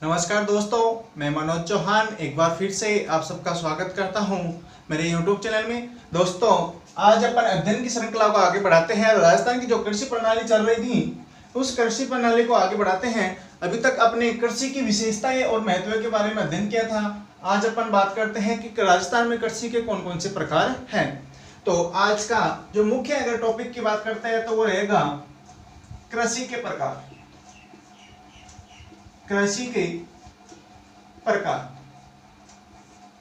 नमस्कार दोस्तों, मैं मनोज चौहान एक बार फिर से आप सबका स्वागत करता हूं मेरे YouTube चैनल में। दोस्तों, आज अपन अध्ययन की श्रृंखला को आगे बढ़ाते हैं। राजस्थान की जो कृषि प्रणाली चल रही थी उस कृषि प्रणाली को आगे बढ़ाते हैं। अभी तक अपने कृषि की विशेषताएं और महत्व के बारे में अध्ययन किया था। आज अपन बात करते हैं कि राजस्थान में कृषि के कौन कौन से प्रकार हैं। तो आज का जो मुख्य अगर टॉपिक की बात करते हैं तो वो रहेगा कृषि के प्रकार। कृषि के प्रकार।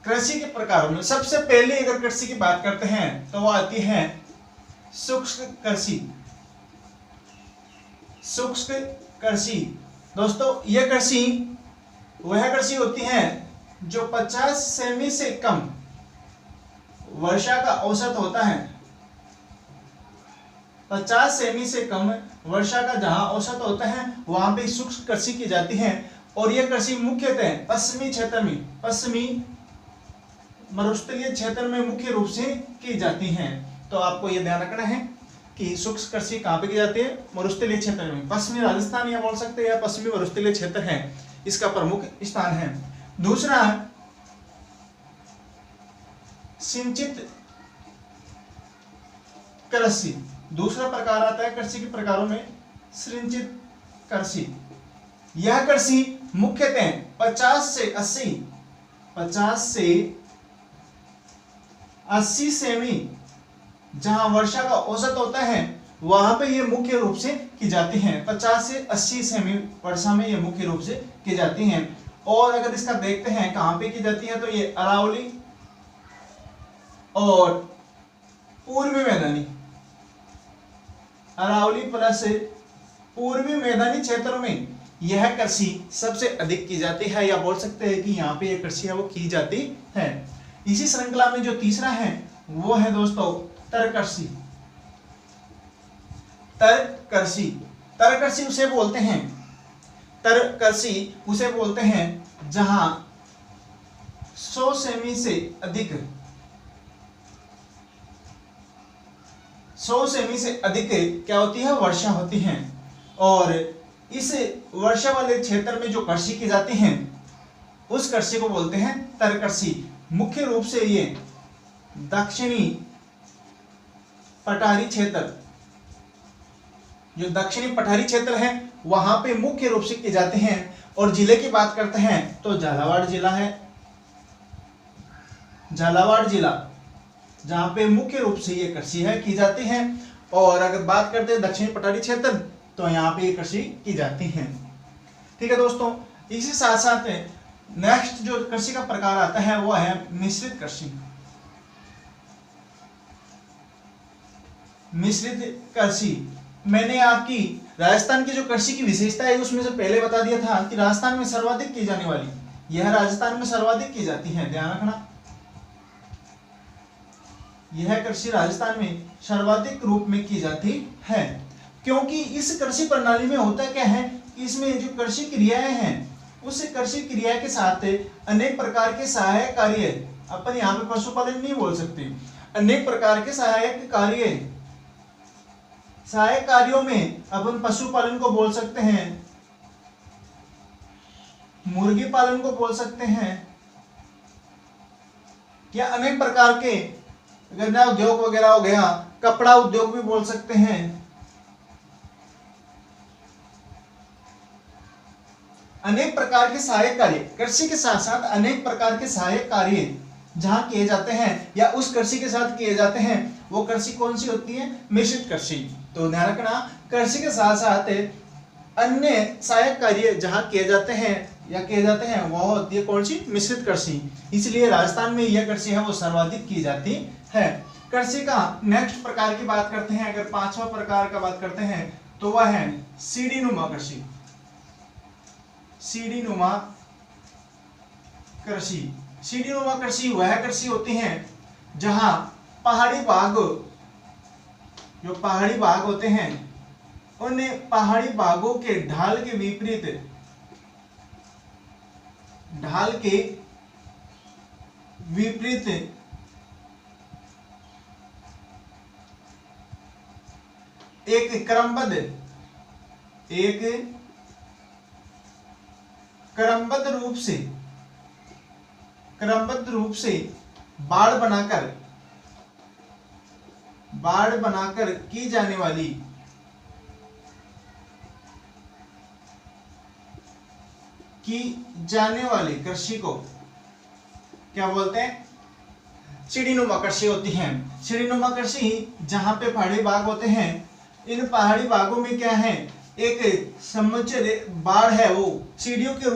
कृषि के प्रकारों में सबसे पहले अगर कृषि की बात करते हैं तो वो आती है शुष्क कृषि। शुष्क कृषि दोस्तों, यह कृषि वह कृषि होती है जो 50 सेमी से कम वर्षा का औसत होता है। 50 सेमी से कम वर्षा का जहां औसत होता है वहां पे शुष्क कृषि की जाती है। और यह कृषि मुख्यतः पश्चिमी क्षेत्र में, पश्चिमी मरुस्थलीय क्षेत्र में मुख्य रूप से की जाती है। तो आपको यह ध्यान रखना है कि शुष्क कृषि कहां पे की जाती है? मरुस्थलीय क्षेत्र में। पश्चिमी राजस्थान या बोल सकते हैं या पश्चिमी मरुस्थलीय क्षेत्र है, इसका प्रमुख स्थान है। दूसरा सिंचित कृषि। दूसरा प्रकार आता है कृषि के प्रकारों में सिंचित कृषि। यह कृषि मुख्यतः 50 से 80 सेमी जहां वर्षा का औसत होता है वहां पे ये मुख्य रूप से की जाती हैं। 50 से 80 सेमी वर्षा में ये मुख्य रूप से की जाती हैं। और अगर इसका देखते हैं कहां पे की जाती है तो ये अरावली और पूर्वी मैदानी, अरावली प्लस पूर्वी मैदानी क्षेत्रों में यह कृषि सबसे अधिक की जाती है, या बोल सकते हैं कि यहाँ पे यह कृषि है वो की जाती है। इसी श्रृंखला में जो तीसरा है वो है दोस्तों तरकृषि। तरकृषि, तरकृषि उसे बोलते हैं, तरकृषि उसे बोलते हैं जहां 100 सेमी से अधिक, 100 सेमी से अधिक क्या होती है? वर्षा होती है। और इस वर्षा वाले क्षेत्र में जो कृषि की जाती है उस कृषि को बोलते हैं तरकृषि। मुख्य रूप से ये दक्षिणी पठारी क्षेत्र, जो दक्षिणी पठारी क्षेत्र है वहां पे मुख्य रूप से की जाती हैं। और जिले की बात करते हैं तो झालावाड़ जिला है, झालावाड़ जिला जहां पे मुख्य रूप से ये कृषि है की जाती है। और अगर बात करते हैं दक्षिणी पठारी क्षेत्र तो यहाँ पे ये कृषि की जाती है। ठीक है दोस्तों, इसी साथ साथ नेक्स्ट जो कृषि का प्रकार आता है वो है मिश्रित कृषि। मिश्रित कृषि मैंने आपकी राजस्थान की जो कृषि की विशेषता है उसमें से पहले बता दिया था कि राजस्थान में सर्वाधिक की जाने वाली, यह राजस्थान में सर्वाधिक की जाती है, ध्यान रखना। यह कृषि राजस्थान में सर्वाधिक रूप में की जाती है, क्योंकि इस कृषि प्रणाली में होता क्या है कि इसमें जो कृषि क्रियाएं हैं उस कृषि क्रिया के साथ अनेक प्रकार के सहायक कार्य, अपन यहाँ पे पशुपालन नहीं बोल सकते, अनेक प्रकार के सहायक कार्य, सहायक कार्यों में अपन पशुपालन को बोल सकते हैं, मुर्गी पालन को बोल सकते हैं, या अनेक प्रकार के गन्ना उद्योग वगैरह हो गया, कपड़ा उद्योग भी बोल सकते हैं। अनेक प्रकार के सहायक कार्य, कृषि के साथ साथ अनेक प्रकार के सहायक कार्य जहां किए जाते हैं या उस कृषि के साथ किए जाते हैं वो कृषि कौन सी होती है? मिश्रित कृषि। तो ध्यान रखना, कृषि के साथ साथ अन्य सहायक कार्य जहां किए जाते हैं या किए जाते हैं वो होती है कौन सी? मिश्रित कृषि। इसलिए राजस्थान में यह कृषि है वो सर्वाधिक की जाती है। कृषि का नेक्स्ट प्रकार की बात करते हैं, अगर पांचवा प्रकार का बात करते हैं तो वह है सीढ़ी नुमा कृषि। सीढ़ी नुमा कृषि। सीढ़ी नुमा कृषि वह कृषि होती है जहां पहाड़ी भाग, जो पहाड़ी भाग होते हैं उन पहाड़ी भागों के ढाल के विपरीत, ढाल के विपरीत एक क्रमबद्ध, एक क्रमबद्ध रूप से बाड़ बनाकर की जाने वाली कृषि को क्या बोलते हैं? सीढ़ीनुमा कृषि होती है। सीढ़ीनुमा कृषि जहां पे पहाड़ी बाग होते हैं, इन पहाड़ी बागों में क्या है, एक समुच्चय बाड़ है, वो सीढ़ी के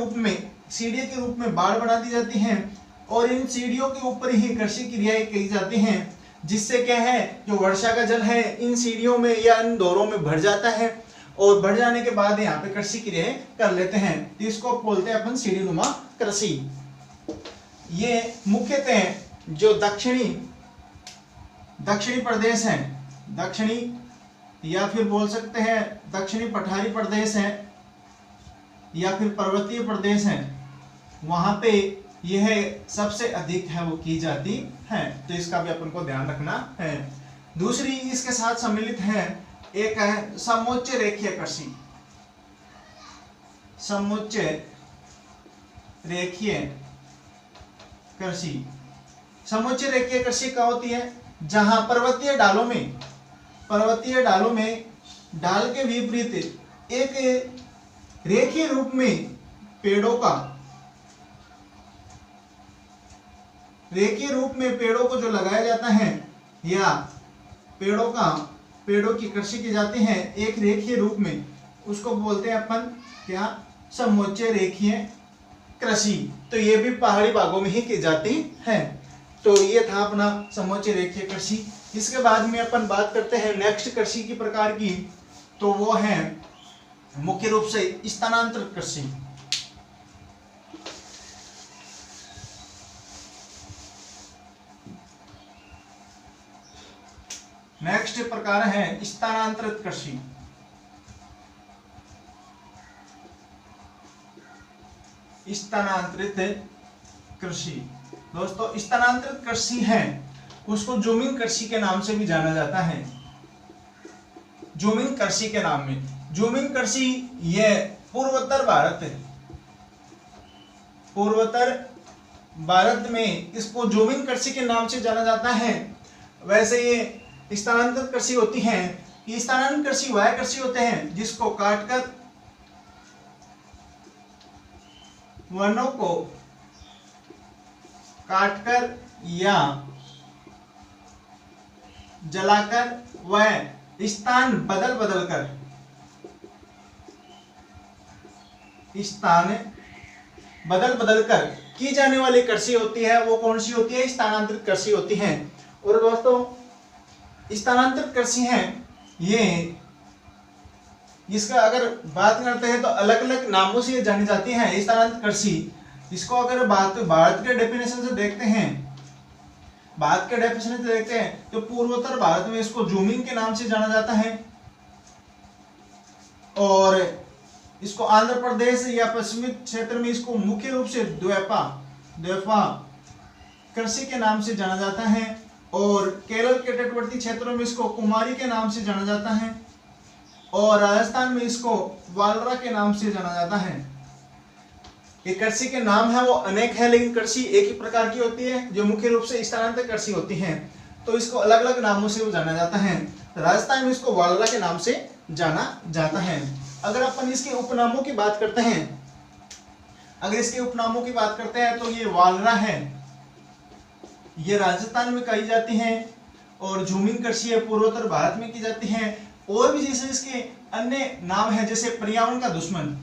रूप में बाड़ बना दी जाती है और इन सीढ़ियों के ऊपर ही कृषि क्रियाएं की जाती हैं, जिससे क्या है, जो वर्षा का जल है इन सीढ़ियों में या इन दौरों में भर जाता है और भर जाने के बाद यहाँ पे कृषि क्रियाएं कर लेते हैं। इसको बोलते हैं अपन सीढ़ीनुमा कृषि। ये मुख्यतः जो दक्षिणी प्रदेश हैं, दक्षिणी या फिर बोल सकते हैं दक्षिणी पठारी प्रदेश है या फिर पर्वतीय प्रदेश है, वहां पे यह सबसे अधिक है वो की जाती है। तो इसका भी अपन को ध्यान रखना है। दूसरी इसके साथ सम्मिलित है, एक है समोच्च रेखीय कृषि। समोच्च रेखीय कृषि क्या होती है? जहां पर्वतीय डालों में डाल के विपरीत एक रेखीय रूप में पेड़ों को जो लगाया जाता है या पेड़ों की कृषि की जाती है एक रेखीय रूप में, उसको बोलते हैं अपन क्या? समोच्च रेखीय कृषि। तो ये भी पहाड़ी बागों में ही की जाती है। तो ये था अपना समोच्च रेखीय कृषि। इसके बाद में अपन बात करते हैं नेक्स्ट कृषि की प्रकार की, तो वो है मुख्य रूप से स्थानांतरित कृषि। नेक्स्ट प्रकार है स्थानांतरित कृषि। दोस्तों स्थानांतरित कृषि है, उसको जूमिंग कृषि के नाम से भी जाना जाता है। जूमिंग कृषि के नाम में, जूमिंग कृषि यह पूर्वोत्तर भारत में इसको जूमिंग कृषि के नाम से जाना जाता है। वैसे ये स्थानांतरित कृषि होती है कि स्थानांतरित कृषि वह कृषि होते हैं जिसको काटकर, वनों को काटकर या जलाकर वह स्थान बदल कर की जाने वाली कृषि होती है। वो कौन सी होती है? स्थानांतरित कृषि होती है। और दोस्तों स्थानांतरित कृषि है ये, इसका अगर बात करते हैं तो अलग अलग नामों से ये जानी जाती है स्थानांतरित कृषि। इसको अगर भारत के डेफिनेशन से देखते हैं, तो पूर्वोत्तर भारत में इसको जूमिंग के नाम से जाना जाता है और इसको आंध्र प्रदेश या पश्चिमी क्षेत्र में इसको मुख्य रूप से द्वैपा कृषि के नाम से जाना जाता है और केरल के तटवर्ती क्षेत्रों में इसको कुमारी के नाम से जाना जाता है और राजस्थान में इसको वालरा के नाम से जाना जाता है। ये कृषि के नाम है वो अनेक है, लेकिन कृषि एक ही प्रकार की होती है जो मुख्य रूप से स्थानांतरित कृषि होती है। तो इसको अलग अलग नामों से वो जाना जाता है। राजस्थान में इसको वालरा के नाम से जाना जाता है। अगर अपन इसके उपनामों की बात करते हैं, तो ये वालरा है, ये राजस्थान में कही जाती है और जूमिंग कृषि है पूर्वोत्तर भारत में की जाती है। और भी जैसे इसके अन्य नाम है, जैसे पर्यावरण का दुश्मन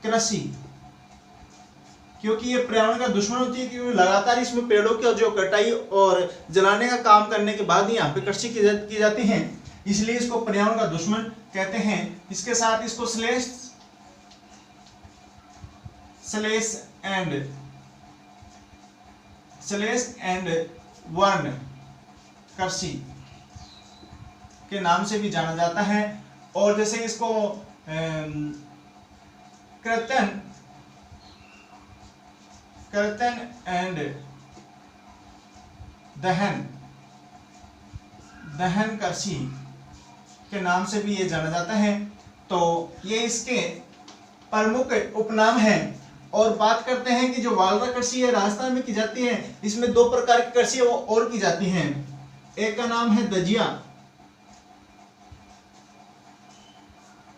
कृषि, क्योंकि ये पर्यावरण का दुश्मन होती है, क्योंकि लगातार इसमें पेड़ों की जो कटाई और जलाने का काम करने के बाद यहाँ पे कृषि की जाती है, इसलिए इसको पर्यावरण का दुश्मन कहते हैं। इसके साथ इसको स्लेश एंड वर्न कृषि के नाम से भी जाना जाता है। और जैसे इसको कर्तन एंड दहन कृषि के नाम से भी ये जाना जाता है। तो ये इसके प्रमुख उपनाम है। और बात करते हैं कि जो वालरा कृषि है राजस्थान में की जाती है, इसमें दो प्रकार की कृषि और की जाती हैं। एक का नाम है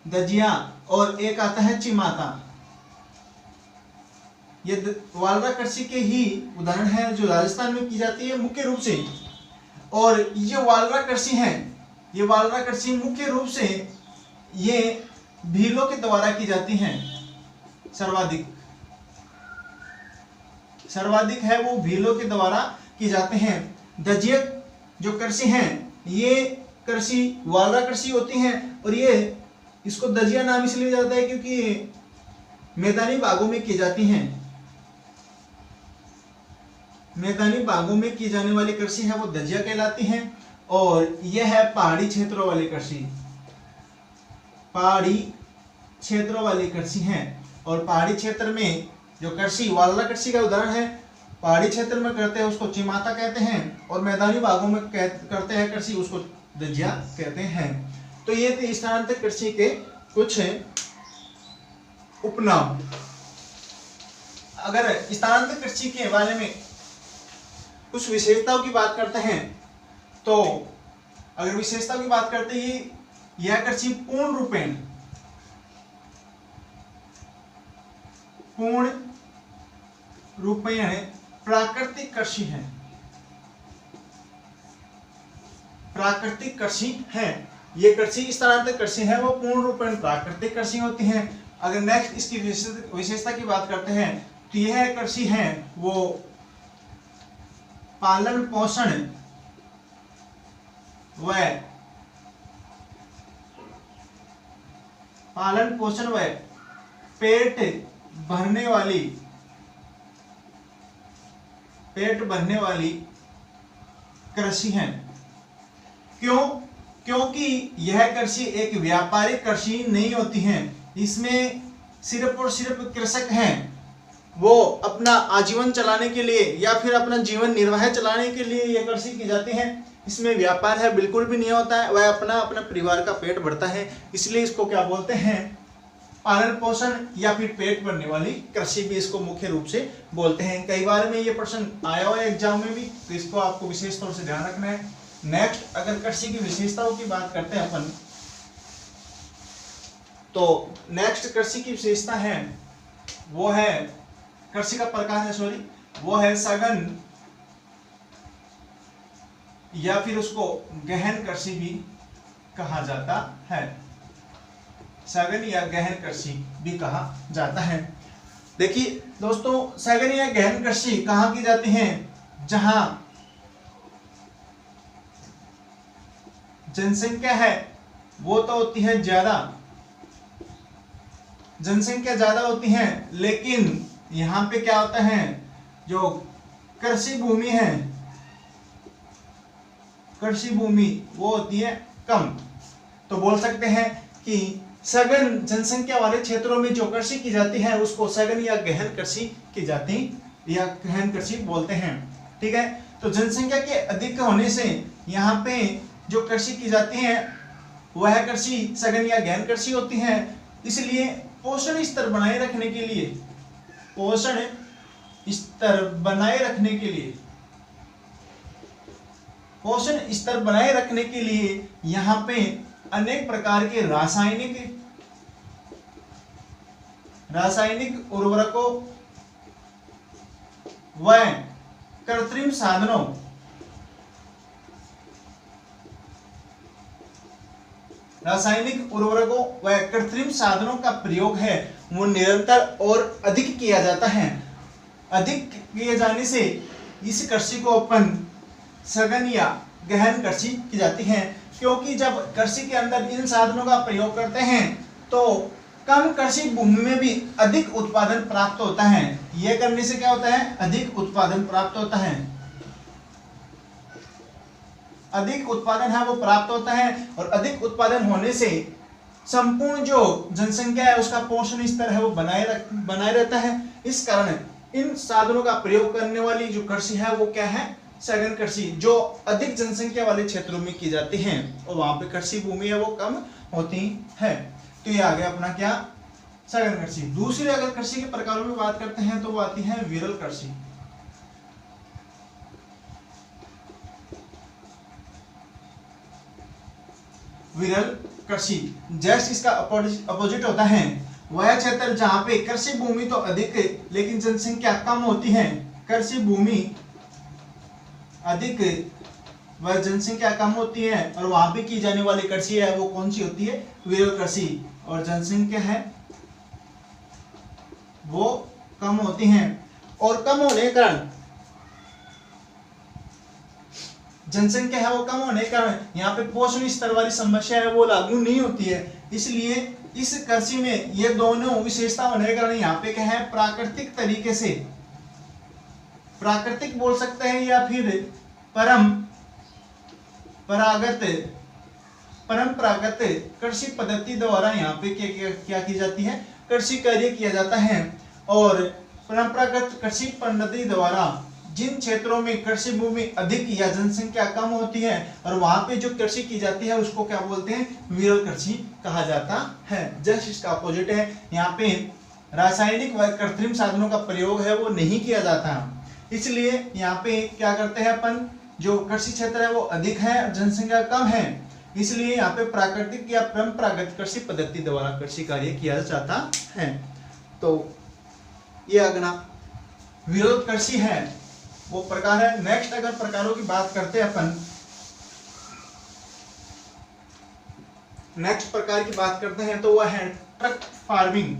दजिया और एक आता है चिमाता। ये वालरा कृषि के ही उदाहरण है जो राजस्थान में की जाती है मुख्य रूप से। और ये वालरा कृषि है, ये वालरा कृषि मुख्य रूप से ये भीलों के द्वारा की जाती हैं। सर्वाधिक है वो भीलों के द्वारा की जाते हैं। दजिया जो कृषि है ये कृषि वालरा कृषि होती है। और ये इसको दजिया नाम इसलिए जाता है क्योंकि मैदानी भागों में की जाती हैं। मैदानी भागों में की जाने वाली कृषि है वो दजिया कहलाती है। और यह है पहाड़ी क्षेत्रों वाली कृषि, पहाड़ी क्षेत्रों वाली कृषि है। और पहाड़ी क्षेत्र में जो कृषि वालरा कृषि का उदाहरण है, पहाड़ी क्षेत्र में करते हैं उसको चिमाता कहते हैं, और मैदानी भागों में करते हैं कृषि उसको दजिया कहते हैं। तो ये थे स्थानांतरित कृषि के कुछ उपनाम। अगर स्थानांतरित कृषि के बारे में कुछ विशेषताओं की बात करते हैं, तो अगर विशेषताओं की बात करते हैं, यह कृषि पूर्ण रूपेण प्राकृतिक कृषि है। प्राकृतिक कृषि है, ये कृषि स्थानांतरित कृषि है वो पूर्ण रूपेण प्राकृतिक कृषि होती है। अगर नेक्स्ट इसकी विशेषता की बात करते हैं, तो यह कृषि है वो पालन पोषण व पेट भरने वाली कृषि है। क्योंकि यह कृषि एक व्यापारिक कृषि नहीं होती है। इसमें सिर्फ और सिर्फ कृषक हैं वो अपना आजीवन चलाने के लिए या फिर अपना जीवन निर्वाह चलाने के लिए यह कृषि की जाती है। इसमें व्यापार है बिल्कुल भी नहीं होता है, वह अपना परिवार का पेट भरता है। इसलिए इसको क्या बोलते हैं, पालन पोषण या फिर पेट भरने वाली कृषि भी इसको मुख्य रूप से बोलते हैं। कई बार में ये प्रश्न आया हुआ है एग्जाम में भी, तो इसको आपको विशेष तौर से ध्यान रखना है। नेक्स्ट अगर कृषि की विशेषताओं की बात करते हैं अपन, तो नेक्स्ट कृषि की विशेषता है वो है कृषि का प्रकार है वो है सघन या फिर उसको गहन कृषि भी कहा जाता है। सघन या गहन कृषि भी कहा जाता है। देखिए दोस्तों, सघन या गहन कृषि कहाँ की जाती है, जहां जनसंख्या है वो तो होती है ज्यादा, जनसंख्या ज्यादा होती है, लेकिन यहाँ पे क्या होता है, जो कृषि भूमि है, कृषि भूमि वो होती है कम। तो बोल सकते हैं कि सघन जनसंख्या वाले क्षेत्रों में जो कृषि की जाती है उसको सघन या गहन कृषि की जाती या गहन कृषि बोलते हैं। ठीक है, तो जनसंख्या के अधिक होने से यहाँ पे जो कृषि की जाती है वह कृषि सघन या गहन कृषि होती है। इसलिए पोषण स्तर बनाए रखने के लिए, पोषण स्तर बनाए रखने के लिए, पोषण स्तर बनाए रखने के लिए यहाँ पे अनेक प्रकार के रासायनिक उर्वरकों व कृत्रिम साधनों का प्रयोग है वो निरंतर और अधिक किया जाता है। अधिक किए जाने से इस कृषि को अपन सघन या गहन कृषि की जाती है। क्योंकि जब कृषि के अंदर इन साधनों का प्रयोग करते हैं तो कम कृषि भूमि में भी अधिक उत्पादन प्राप्त होता है। यह करने से क्या होता है, अधिक उत्पादन प्राप्त होता है, अधिक उत्पादन है वो प्राप्त होता है। और अधिक उत्पादन होने से संपूर्ण जो जनसंख्या है उसका पोषण स्तर है वो बनाए रहता है। इस कारण इन साधनों का प्रयोग करने वाली जो कृषि है वो क्या है, सघन कृषि जो अधिक जनसंख्या वाले क्षेत्रों में की जाती हैं और वहां पे कृषि भूमि है वो कम होती है। तो ये आ गया अपना क्या, सघन कृषि। दूसरी अगर कृषि के प्रकारों में बात करते हैं तो वो आती है विरल कृषि। विरल कृषि जस्ट इसका अपोजिट होता है, वह क्षेत्र जहां पे कृषि भूमि तो अधिक है लेकिन जनसंख्या कम होती है। कृषि भूमि अधिक वह जनसंख्या कम होती है और वहां पे की जाने वाली कृषि है वो कौन सी होती है, विरल कृषि। और जनसंख्या है वो कम होती हैं और कम होने के कारण जनसंख्या है वो कम होने के कारण यहाँ पे पोषण स्तर वाली समस्या है वो लागू नहीं होती है। इसलिए इस कृषि में ये दोनों विशेषता होने के कारण यहाँ पे क्या है, प्राकृतिक तरीके से, प्राकृतिक बोल सकते हैं या फिर परंपरागत कृषि पद्धति द्वारा यहाँ पे क्या की जाती है, कृषि कार्य किया जाता है। और परंपरागत कृषि पद्धति द्वारा जिन क्षेत्रों में कृषि भूमि अधिक या जनसंख्या कम होती है और वहां पे जो कृषि की जाती है उसको क्या बोलते हैं, विरल कृषि कहा जाता है। जस्ट इसका अपोजिट है, यहाँ पे रासायनिक व कृत्रिम साधनों का प्रयोग है वो नहीं किया जाता, इसलिए यहाँ पे क्या करते हैं अपन, जो कृषि क्षेत्र है वो अधिक है, जनसंख्या कम है, इसलिए यहाँ पे प्राकृतिक या परंपरागत कृषि पद्धति द्वारा कृषि कार्य किया जाता है। तो ये अगला विरल कृषि है वो प्रकार है। नेक्स्ट अगर प्रकारों की बात करते हैं अपन, नेक्स्ट प्रकार की बात करते हैं तो वह है ट्रक फार्मिंग।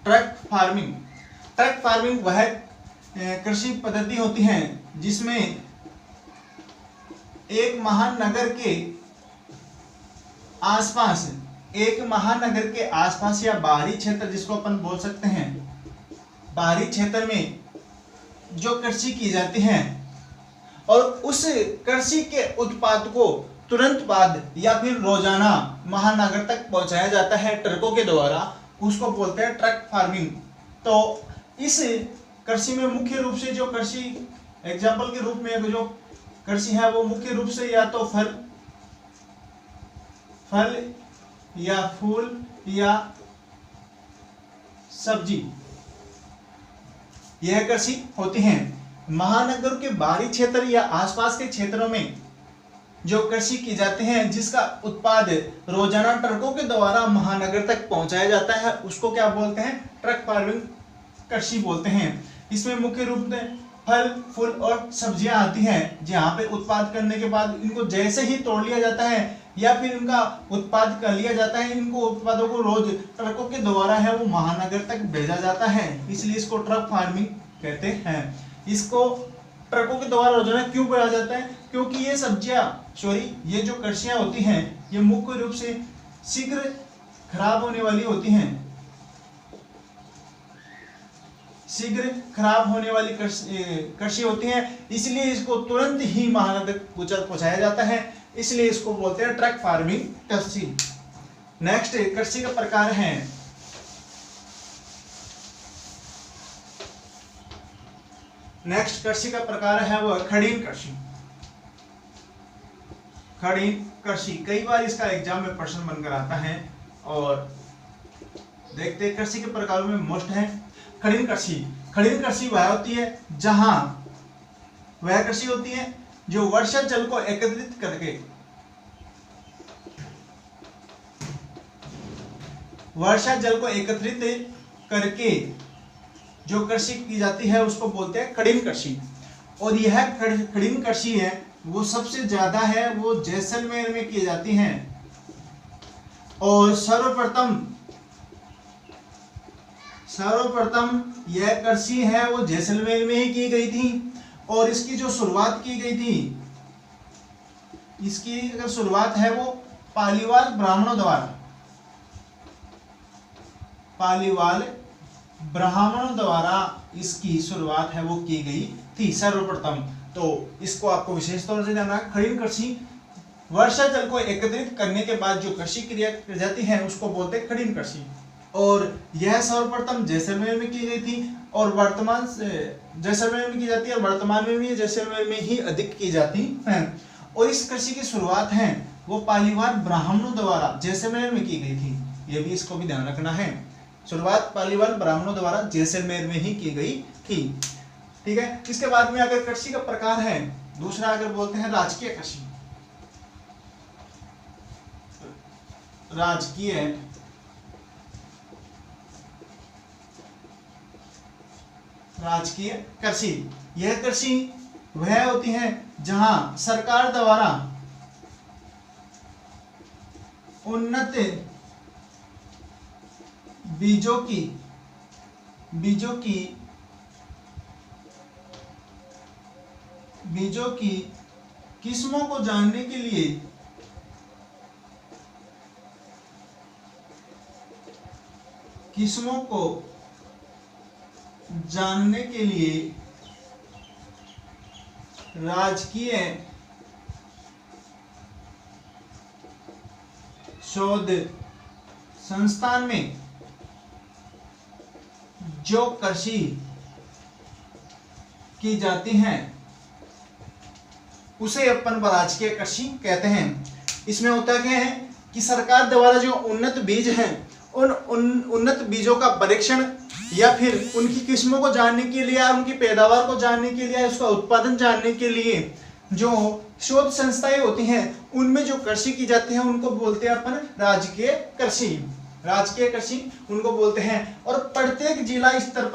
ट्रक फार्मिंग वह कृषि पद्धति होती है जिसमें एक महानगर के आसपास या बाहरी क्षेत्र जिसको अपन बोल सकते हैं, बाहरी क्षेत्र में जो कृषि की जाती है और उस कृषि के उत्पाद को तुरंत बाद या फिर रोजाना महानगर तक पहुंचाया जाता है ट्रकों के द्वारा, उसको बोलते हैं ट्रक फार्मिंग। तो इस कृषि में मुख्य रूप से जो कृषि एग्जाम्पल के रूप में जो कृषि है वो मुख्य रूप से या तो फल या फूल या सब्जी यह कृषि होती हैं। महानगर के बाहरी क्षेत्र या आसपास के क्षेत्रों में जो कृषि की जाती है जिसका उत्पाद रोजाना ट्रकों के द्वारा महानगर तक पहुंचाया जाता है उसको क्या बोलते हैं, ट्रक फार्मिंग कृषि बोलते हैं। इसमें मुख्य रूप से फल फूल और सब्जियां आती हैं, जहां पे उत्पाद करने के बाद इनको जैसे ही तोड़ लिया जाता है या फिर इनका उत्पाद कर लिया जाता है, इनको उत्पादों को रोज ट्रकों के द्वारा है वो महानगर तक भेजा जाता है, इसलिए इसको ट्रक फार्मिंग कहते हैं। इसको ट्रकों के द्वारा रोजाना क्यों भेजा जाता है, क्योंकि ये जो कृषियां होती हैं ये मुख्य रूप से शीघ्र खराब होने वाली होती हैं, शीघ्र खराब होने वाली कृषि होती है, इसलिए इसको तुरंत ही महानगर तक पहुंचाया जाता है, इसलिए इसको बोलते हैं ट्रक फार्मिंग कृषि। नेक्स्ट कृषि का प्रकार है वो खड़ीन कृषि। खड़ीन कृषि कई बार इसका एग्जाम में प्रश्न बनकर आता है और देखते हैं कृषि के प्रकारों में मोस्ट है खड़ीन कृषि। खड़ीन कृषि वह होती है जहां वह कृषि होती है जो वर्षा जल को एकत्रित करके जो कृषि की जाती है उसको बोलते हैं खड़ीन कृषि। और यह खड़ीन कृषि है वो सबसे ज्यादा है वो जैसलमेर में की जाती है और सर्वप्रथम यह कृषि है वो जैसलमेर में ही की गई थी और इसकी जो शुरुआत की गई थी, इसकी अगर शुरुआत है वो पालीवाल ब्राह्मणों द्वारा इसकी शुरुआत है वो की गई थी सर्वप्रथम। तो इसको आपको विशेष तौर से जानना, खड़ीन कृषि वर्षा जल को एकत्रित करने के बाद जो कृषि क्रिया की जाती है उसको बोलते हैं खड़ीन कृषि। और यह सर्वप्रथम जैसलमेर में की गई थी और वर्तमान से जैसलमेर में की जाती है और वर्तमान में भी जैसलमेर में ही अधिक की जाती है। और इस कृषि की शुरुआत है वो पालीवाल ब्राह्मणों द्वारा जैसलमेर में की गई थी। ये भी इसको भी ध्यान रखना है, शुरुआत पालीवाल ब्राह्मणों द्वारा जैसलमेर में ही की गई थी। ठीक है। इसके बाद में अगर कृषि का प्रकार है दूसरा, अगर बोलते हैं राजकीय कृषि। राजकीय कृषि, यह कृषि वह होती है जहां सरकार द्वारा उन्नत बीजों की किस्मों को जानने के लिए राजकीय शोध संस्थान में जो कृषि की जाती है उसे अपन राजकीय कृषि कहते हैं। इसमें होता क्या है कि सरकार द्वारा जो उन्नत बीज हैं उन उन्नत बीजों का परीक्षण या फिर उनकी किस्मों को जानने के लिए या उनकी पैदावार को जानने के लिए, उसका उत्पादन जानने के लिए जो शोध संस्थाएं होती हैं उनमें जो कृषि की जाती है उनको बोलते हैं अपन राजकीय कृषि। राजकीय कृषि उनको बोलते हैं। और प्रत्येक जिला स्तर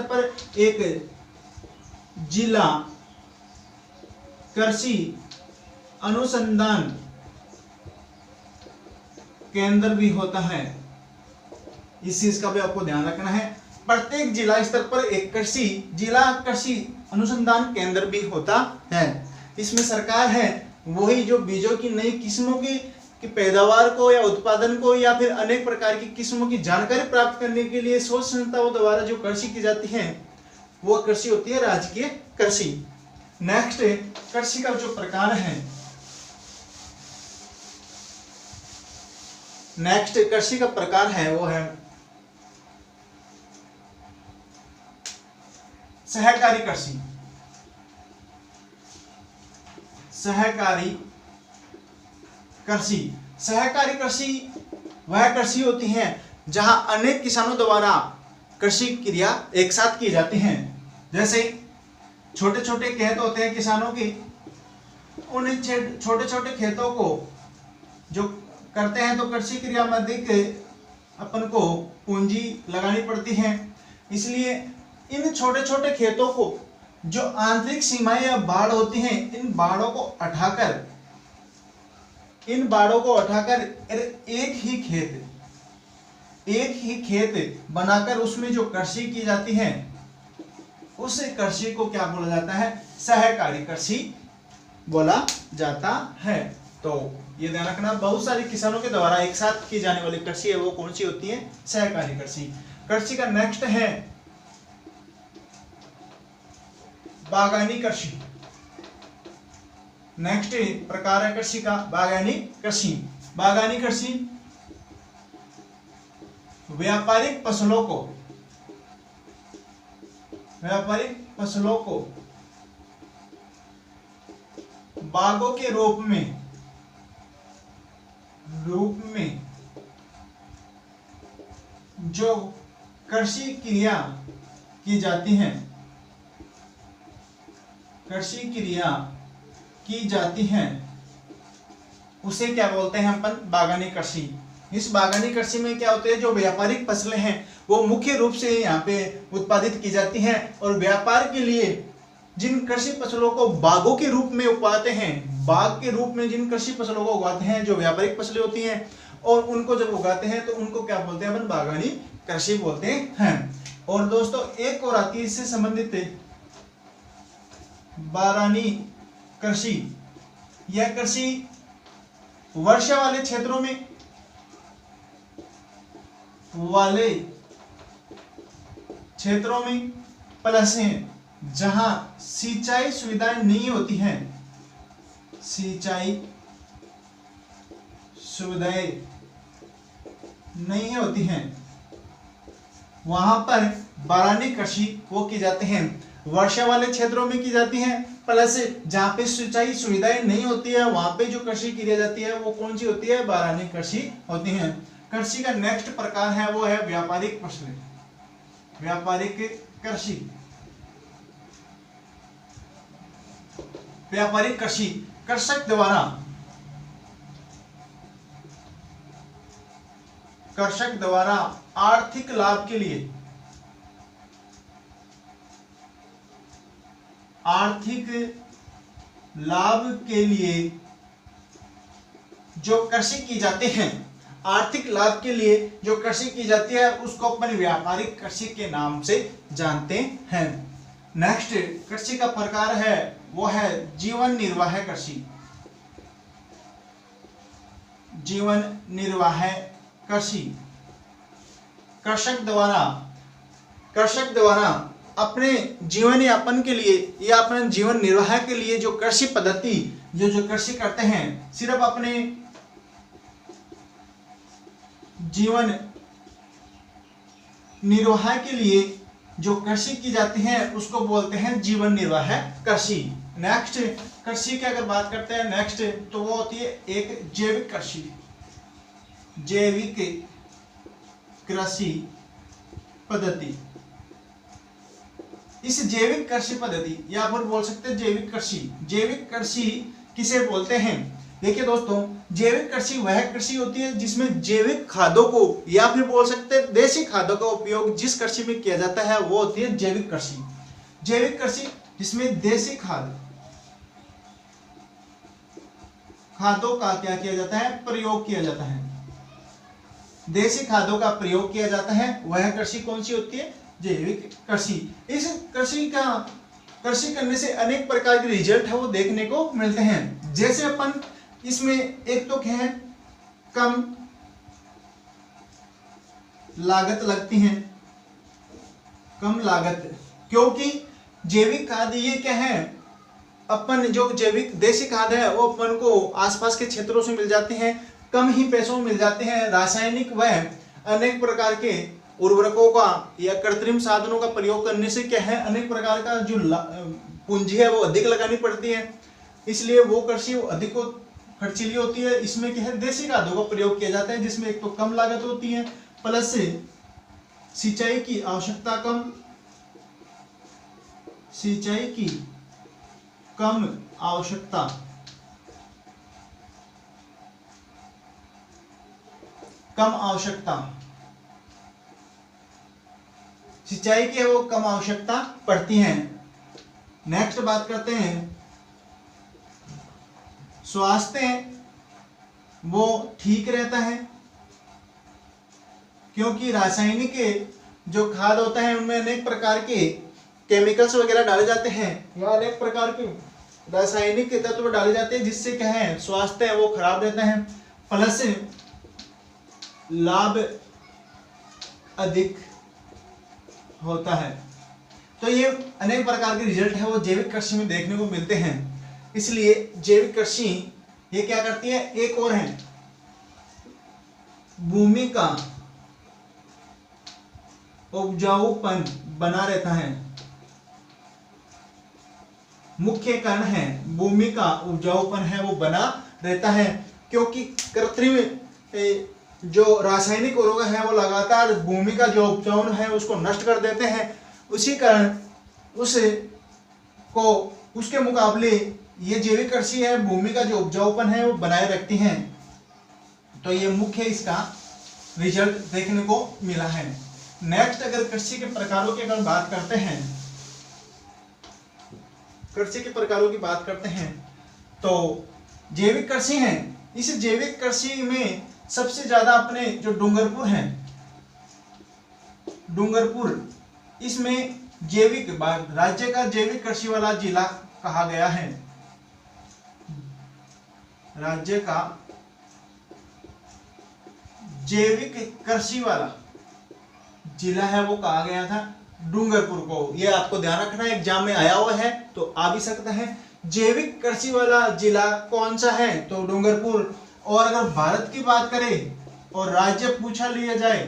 पर एक जिला कृषि अनुसंधान केंद्र भी होता है। इस चीज का भी आपको ध्यान रखना है। प्रत्येक जिला स्तर पर एक जिला कृषि अनुसंधान केंद्र भी होता है। इसमें सरकार है वही जो बीजों की नई किस्मों की पैदावार को या उत्पादन को या फिर अनेक प्रकार की किस्मों की जानकारी प्राप्त करने के लिए शोध संस्थाओं द्वारा जो कृषि की जाती है वो कृषि होती है राजकीय कृषि। नेक्स्ट कृषि का जो प्रकार है, नेक्स्ट कृषि का प्रकार है वो है सहकारी कृषि। सहकारी कृषि वह कृषि होती है जहां अनेक किसानों द्वारा कृषि क्रिया एक साथ की जाती हैं। जैसे छोटे छोटे खेत होते हैं किसानों की, उन छोटे छोटे खेतों को जो करते हैं तो कृषि क्रिया में अधिक अपन को पूंजी लगानी पड़ती है। इसलिए इन छोटे छोटे खेतों को जो आंतरिक सीमाएं या बाढ़ होती हैं इन बाढ़ों को हटाकर एक ही खेत बनाकर उसमें जो कृषि की जाती है उस कृषि को क्या बोला जाता है, सहकारी कृषि बोला जाता है। तो ये ध्यान रखना, बहुत सारे किसानों के द्वारा एक साथ की जाने वाली कृषि है वो कौन सी होती है, सहकारी कृषि। कृषि का नेक्स्ट है बागानी कृषि। नेक्स्ट प्रकार है कृषि का बागानी कृषि। बागानी कृषि व्यापारिक फसलों को बागों के रूप में जो कृषि क्रिया की जाती है उसे क्या बोलते हैं अपन, बागानी कृषि। इस बागानी कृषि में क्या होते हैं, जो व्यापारिक फसलें हैं वो मुख्य रूप से यहाँ पे उत्पादित की जाती हैं और व्यापार के लिए जिन कृषि फसलों को बागों के रूप में उगाते हैं, बाग के रूप में जिन कृषि फसलों को उगाते हैं जो व्यापारिक फसलें होती हैं और उनको जब उगाते हैं तो उनको क्या बोलते हैं अपन, बागानी कृषि बोलते हैं। और दोस्तों एक और आती है इससे संबंधित बारानी कृषि। यह कृषि वर्षा वाले क्षेत्रों में प्लस है जहां सिंचाई सुविधाएं नहीं होती हैं, सिंचाई सुविधाएं नहीं होती हैं, वहां पर बारानी कृषि वो की जाती हैं, वर्षा वाले क्षेत्रों में की जाती हैं, प्लस जहाँ पे सिंचाई सुविधाएं नहीं होती है वहां पे जो कृषि की जाती है वो कौन सी होती है, बारानी कृषि होती है। कृषि का नेक्स्ट प्रकार है वो है व्यापारिक फसलें, व्यापारिक कृषि। व्यापारिक कृषि कृषक द्वारा आर्थिक लाभ के लिए, आर्थिक लाभ के लिए जो कृषि की जाती है, आर्थिक लाभ के लिए जो कृषि की जाती है उसको अपन व्यापारिक कृषि के नाम से जानते हैं। नेक्स्ट कृषि का प्रकार है वो है जीवन निर्वाह कृषि, जीवन निर्वाह कृषि। कृषक द्वारा अपने जीवन यापन के लिए या अपने जीवन निर्वाह के लिए जो कृषि पद्धति जो कृषि करते हैं, सिर्फ अपने जीवन निर्वाह के लिए जो कृषि की जाती है उसको बोलते हैं जीवन निर्वाह कृषि। नेक्स्ट कृषि की अगर बात करते हैं नेक्स्ट तो वो होती है एक जैविक कृषि, जैविक कृषि पद्धति। इस जैविक कृषि पद्धति या फिर बोल सकते हैं जैविक कृषि, जैविक कृषि किसे बोलते हैं? देखिए दोस्तों, जैविक कृषि वह कृषि होती है जिसमें जैविक खादों को या फिर बोल सकते हैं देसी खादों का उपयोग जिस कृषि में किया जाता है वो होती है जैविक कृषि। जैविक कृषि जिसमें देसी खादों का क्या किया जाता है, प्रयोग किया जाता है, देसी खादों का प्रयोग किया जाता है, वह कृषि कौन सी होती है, जैविक कृषि। इस कृषि करने से अनेक प्रकार के रिजल्ट है वो देखने को मिलते हैं। जैसे अपन इसमें एक तो है कम लागत लगती है, कम लागत, क्योंकि जैविक खाद ये क्या है, अपन जो जैविक देसी खाद है वो अपन को आसपास के क्षेत्रों से मिल जाते हैं, कम ही पैसों में मिल जाते हैं। रासायनिक व अनेक प्रकार के उर्वरकों का या कृत्रिम साधनों का प्रयोग करने से क्या है, अनेक प्रकार का जो पूंजी है वो अधिक लगानी पड़ती है, इसलिए वो कृषि अधिक खर्चीली होती है। इसमें क्या है, देसी खादों का प्रयोग किया जाता है जिसमें एक तो कम लागत होती है, प्लस सिंचाई की आवश्यकता कम, सिंचाई की कम आवश्यकता, सिंचाई की वो कम आवश्यकता पड़ती है। नेक्स्ट बात करते हैं स्वास्थ्य वो ठीक रहता है, क्योंकि रासायनिक जो खाद होता है उनमें अनेक प्रकार के केमिकल्स वगैरह डाले जाते हैं या अनेक प्रकार के रासायनिक तत्व डाले जाते हैं जिससे क्या है, स्वास्थ्य है वो खराब रहता है, प्लस लाभ अधिक होता है। तो ये अनेक प्रकार के रिजल्ट है वो जैविक कृषि में देखने को मिलते हैं। इसलिए जैविक कृषि ये क्या करती है, एक और है भूमि का उपजाऊपन बना रहता है, मुख्य कारण है भूमि का उपजाऊपन है वो बना रहता है, क्योंकि कृत्रिम जो रासायनिक उर्वरक है वो लगातार भूमि का जो उपजाऊ है उसको नष्ट कर देते हैं, उसी कारण उसके मुकाबले ये जैविक कृषि है भूमि का जो उपजाऊपन है वो बनाए रखती हैं। तो ये मुख्य इसका रिजल्ट देखने को मिला है। नेक्स्ट अगर कृषि के प्रकारों की अगर बात करते हैं, कृषि के प्रकारों की बात करते हैं तो जैविक कृषि है, इस जैविक कृषि में सबसे ज्यादा अपने जो डूंगरपुर है, डूंगरपुर इसमें जैविक राज्य का जैविक कृषि वाला जिला कहा गया है, राज्य का जैविक कृषि वाला जिला है वो कहा गया था डूंगरपुर को। ये आपको ध्यान रखना है, एग्जाम में आया हुआ है तो आ भी सकता है। जैविक कृषि वाला जिला कौन सा है, तो डूंगरपुर। और अगर भारत की बात करें और राज्य पूछा लिया जाए,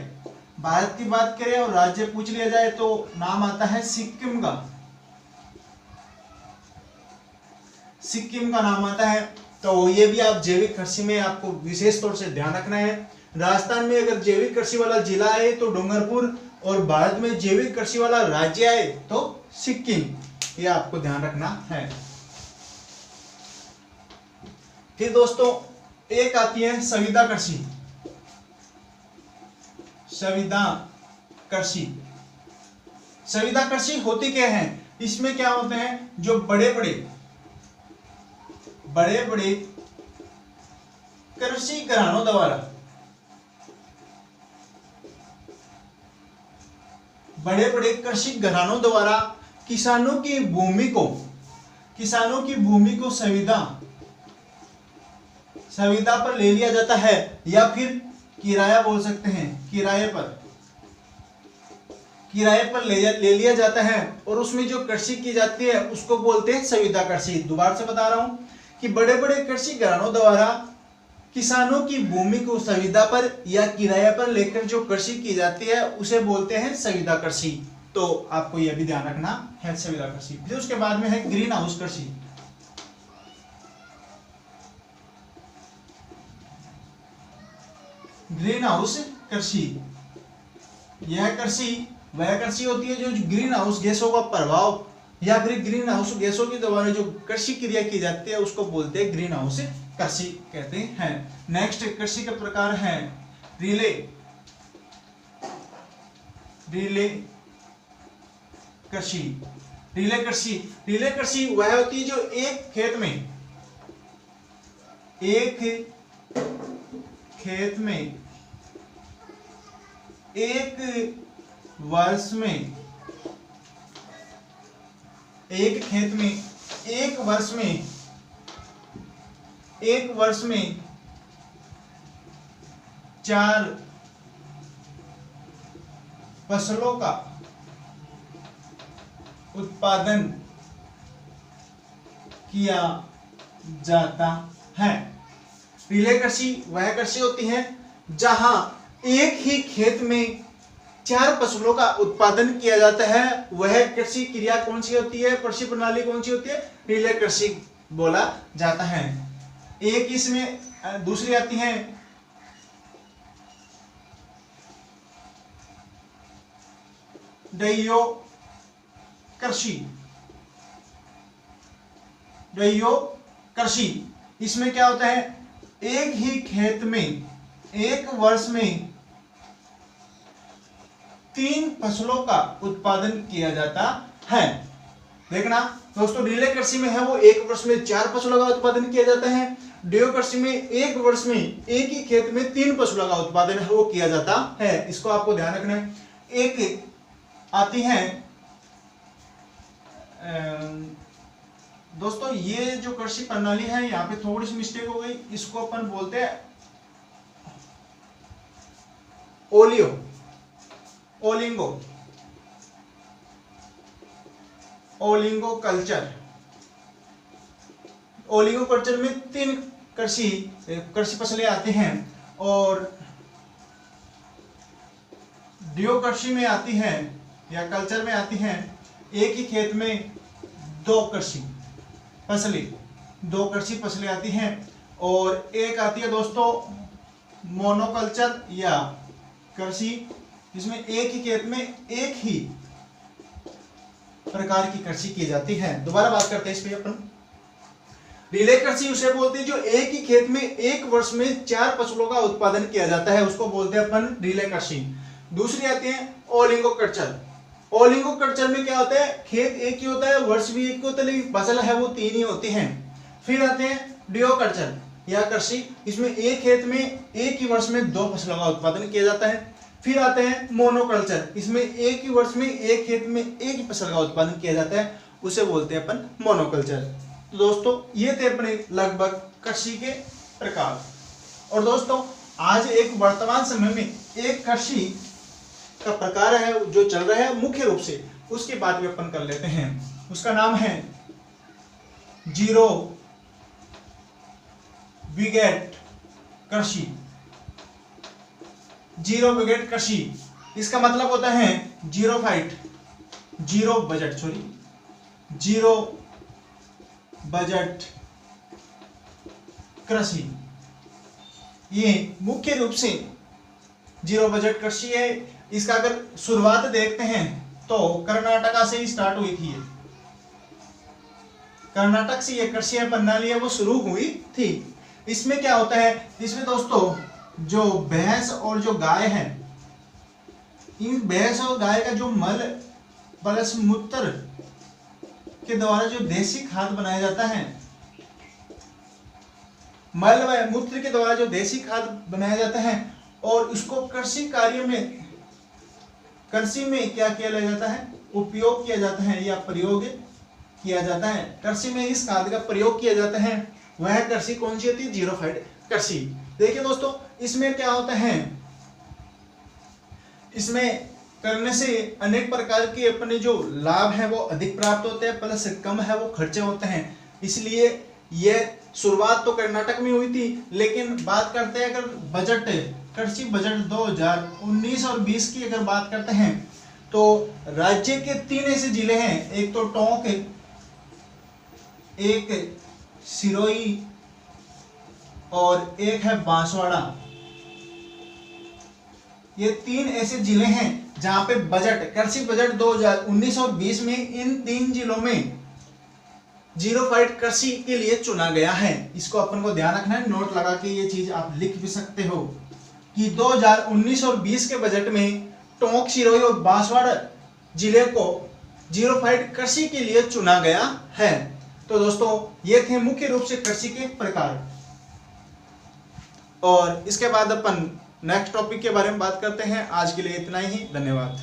भारत की बात करें और राज्य पूछ लिया जाए तो नाम आता है सिक्किम का, सिक्किम का नाम आता है। तो ये भी आप जैविक कृषि में आपको विशेष तौर से ध्यान रखना है। राजस्थान में अगर जैविक कृषि वाला जिला है तो डूंगरपुर, और भारत में जैविक कृषि वाला राज्य है तो सिक्किम, ये आपको ध्यान रखना है। फिर दोस्तों एक आती है संविदा कृषि, संविदा कृषि। संविदा कृषि होती क्या है, इसमें क्या होते हैं, जो बड़े बड़े कृषि घरानों द्वारा, बड़े बड़े कृषि घरानों द्वारा किसानों की भूमि को संविदा पर ले लिया जाता है, या फिर किराया बोल सकते हैं, किराए पर ले लिया जाता है, और उसमें जो कृषि की जाती है उसको बोलते हैं संविदा कृषि। दोबारा से बता रहा हूं कि बड़े बड़े कृषि घरानों द्वारा किसानों की भूमि को संविदा पर या किराया पर लेकर जो कृषि की जाती है उसे बोलते हैं संविदा कृषि। तो आपको यह भी ध्यान रखना है, संविदा कृषि। फिर उसके बाद में है ग्रीन हाउस कृषि। ग्रीन हाउस कृषि, यह कृषि वह कृषि होती है जो ग्रीन हाउस गैसों का प्रभाव या फिर ग्रीन हाउस गैसों के द्वारा जो कृषि क्रिया की जाती है उसको बोलते हैं ग्रीन हाउस कृषि कहते हैं। नेक्स्ट कृषि के प्रकार हैं रिले कृषि। रिले कृषि वह होती है जो एक खेत में एक वर्ष में चार फसलों का उत्पादन किया जाता है। रिले कृषि वह कृषि होती है जहां एक ही खेत में चार फसलों का उत्पादन किया जाता है। वह कृषि क्रिया कौन सी होती है, कृषि प्रणाली कौन सी होती है, रिले कृषि बोला जाता है। एक इसमें दूसरी आती है डैयो कृषि। इसमें क्या होता है, एक ही खेत में एक वर्ष में 3 फसलों का उत्पादन किया जाता है। देखना दोस्तों, रिले कृषि में है वो एक वर्ष में 4 फसलों का उत्पादन किया जाता है। डैयो कृषि में एक वर्ष में एक ही खेत में 3 फसलों का उत्पादन है वो किया जाता है। इसको आपको ध्यान रखना है। एक आती है दोस्तों, ये जो कृषि प्रणाली है यहाँ पे थोड़ी सी मिस्टेक हो गई, इसको अपन बोलते हैं ओलिंगो कल्चर। ओलिंगो कल्चर में 3 कृषि फसलें आती हैं, और डैयो कृषि में आती हैं या कल्चर में आती हैं एक ही खेत में 2 कृषि फसलें आती हैं। और एक आती है दोस्तों मोनोकल्चर या कृषि, जिसमें एक ही खेत में एक ही प्रकार की कृषि की जाती है। दोबारा बात करते हैं इस पे अपन। रिले कृषि उसे बोलते हैं जो एक ही खेत में एक वर्ष में 4 फसलों का उत्पादन किया जाता है, उसको बोलते हैं अपन रिले कृषि। दूसरी आती है ओलिंगो कल्चर में क्या होता है, खेत एक ही होता है, वर्ष भी एक ही होता है, लेकिन फसल है वो 3 ही होती हैं। फिर आते हैं डैयो कल्चर या कृषि, इसमें एक खेत में एक ही वर्ष में 2 फसलों का उत्पादन किया जाता है। फिर आते हैं मोनोकल्चर, इसमें एक ही वर्ष में एक खेत में एक ही फसल का उत्पादन किया जाता है, उसे बोलते हैं अपन मोनोकल्चर। तो दोस्तों ये थे अपने लगभग कृषि के प्रकार। और दोस्तों आज एक वर्तमान समय में एक कृषि का प्रकार है जो चल रहा है मुख्य रूप से, उसकी बात भी अपन कर लेते हैं। उसका नाम है जीरो बिगेट कृषि। जीरो बजट कृषि, इसका मतलब होता है जीरो बजट कृषि। ये मुख्य रूप से जीरो बजट कृषि है। इसका अगर शुरुआत देखते हैं तो कर्नाटका से ही स्टार्ट हुई थी। कर्नाटक से ये कृषि प्रणाली है वो शुरू हुई थी। इसमें क्या होता है, इसमें दोस्तों जो भैंस और जो गाय है, इन भैंस और गाय का जो मल प्लस मूत्र के द्वारा जो देसी खाद बनाया जाता है, मल व मूत्र के द्वारा जो देसी खाद बनाया जाता है, और उसको कृषि कार्य में, कृषि में क्या किया जाता है, उपयोग किया जाता है या प्रयोग किया जाता है। कृषि में इस खाद का प्रयोग किया जाता है, वह कृषि कौन सी होती है, जीरोफाइड कृषि। देखिए दोस्तों, इसमें क्या होता है, इसमें करने से अनेक प्रकार के अपने जो लाभ है वो अधिक प्राप्त होते हैं, प्लस कम है वो खर्चे होते हैं। इसलिए ये शुरुआत तो कर्नाटक में हुई थी, लेकिन बात करते हैं अगर बजट, कृषि बजट 2019 और 20 की अगर बात करते हैं तो राज्य के 3 ऐसे जिले हैं, एक तो टोंक, एक सिरोही और एक है बांसवाड़ा। ये 3 ऐसे जिले हैं जहां पे बजट, कृषि बजट 2019 और 20 में इन 3 जिलों में जीरोफाइड कृषि के लिए चुना गया है। इसको अपन को ध्यान रखना है, नोट लगा के ये चीज आप लिख भी सकते हो कि 2019 और 20 के बजट में टोंक, सिरोही और बांसवाड़ा जिले को जीरोफाइड कृषि के लिए चुना गया है। तो दोस्तों ये थे मुख्य रूप से कृषि के प्रकार, और इसके बाद अपन नेक्स्ट टॉपिक के बारे में बात करते हैं। आज के लिए इतना ही, धन्यवाद।